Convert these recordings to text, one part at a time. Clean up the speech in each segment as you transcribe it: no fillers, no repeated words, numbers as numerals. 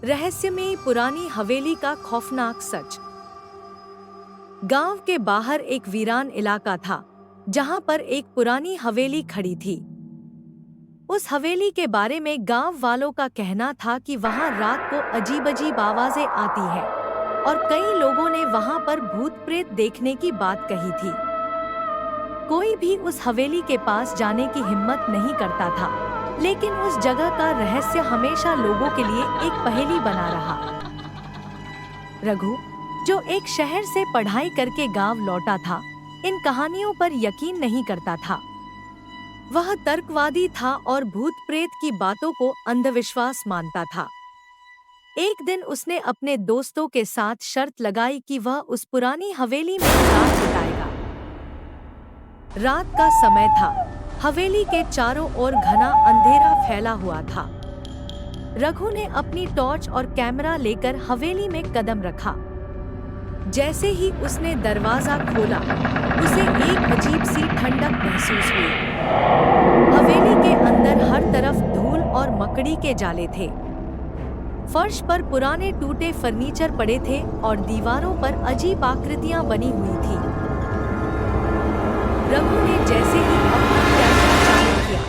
रहस्यमयी पुरानी हवेली का खौफनाक सच। गांव के बाहर एक वीरान इलाका था जहां पर एक पुरानी हवेली खड़ी थी। उस हवेली के बारे में गांव वालों का कहना था कि वहां रात को अजीब-अजीब आवाजें आती हैं और कई लोगों ने वहां पर भूत प्रेत देखने की बात कही थी। कोई भी उस हवेली के पास जाने की हिम्मत नहीं करता था, लेकिन उस जगह का रहस्य हमेशा लोगों के लिए एक पहेली बना रहा। रघु, जो एक शहर से पढ़ाई करके गांव लौटा था, इन कहानियों पर यकीन नहीं करता था। वह तर्कवादी था और भूत प्रेत की बातों को अंधविश्वास मानता था। एक दिन उसने अपने दोस्तों के साथ शर्त लगाई कि वह उस पुरानी हवेली में रात बिताएगा। रात का समय था। हवेली के चारों ओर घना अंधेरा फैला हुआ था। रघु ने अपनी टॉर्च और कैमरा लेकर हवेली में कदम रखा। जैसे ही उसने दरवाजा खोला, उसे एक अजीब सी ठंडक महसूस हुई। हवेली के अंदर हर तरफ धूल और मकड़ी के जाले थे। फर्श पर पुराने टूटे फर्नीचर पड़े थे और दीवारों पर अजीब आकृतियां बनी हुई थी। रघु ने जैसे ही अपना कैमरा चालू किया,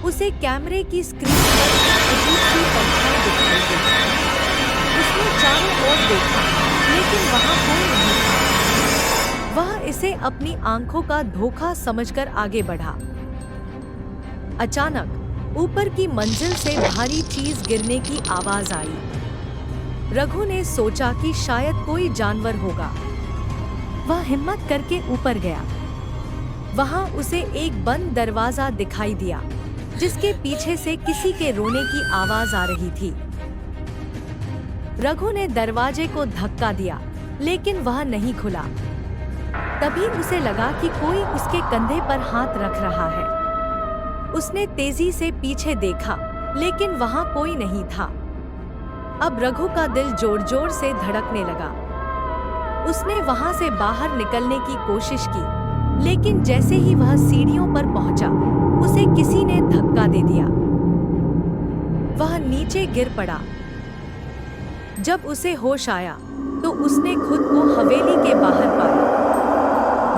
उसे कैमरे की स्क्रीन पर अजीब सी परछाई दिखाई दी। उसने चारों ओर देखा, लेकिन वहां कोई नहीं था। वह इसे अपनी आंखों का धोखा समझकर आगे बढ़ा। अचानक ऊपर की मंजिल से भारी चीज गिरने की आवाज आई। रघु ने सोचा कि शायद कोई जानवर होगा। वह हिम्मत करके ऊपर गया। वहां उसे एक बंद दरवाजा दिखाई दिया, जिसके पीछे से किसी के रोने की आवाज आ रही थी। रघु ने दरवाजे को धक्का दिया, लेकिन वह नहीं खुला। तभी उसे लगा कि कोई उसके कंधे पर हाथ रख रहा है। उसने तेजी से पीछे देखा, लेकिन वहां कोई नहीं था। अब रघु का दिल जोर-जोर से धड़कने लगा। उसने वहां से बाहर निकलने की कोशिश की, लेकिन जैसे ही वह सीढ़ियों पर पहुंचा, उसे किसी ने धक्का दे दिया। वह नीचे गिर पड़ा। जब उसे होश आया, तो उसने खुद को हवेली के बाहर पाया।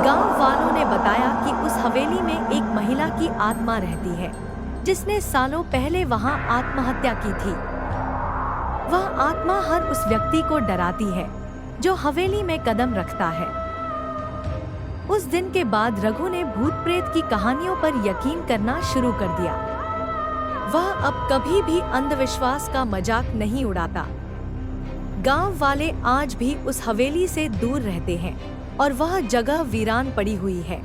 गांव वालों ने बताया कि उस हवेली में एक महिला की आत्मा रहती है, जिसने सालों पहले वहां आत्महत्या की थी। वह आत्मा हर उस व्यक्ति को डराती है जो हवेली में कदम रखता है। उस दिन के बाद रघु ने भूत प्रेत की कहानियों पर यकीन करना शुरू कर दिया। वह अब कभी भी अंधविश्वास का मजाक नहीं उड़ाता। गांव वाले आज भी उस हवेली से दूर रहते हैं और वह जगह वीरान पड़ी हुई है।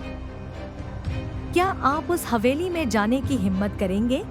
क्या आप उस हवेली में जाने की हिम्मत करेंगे?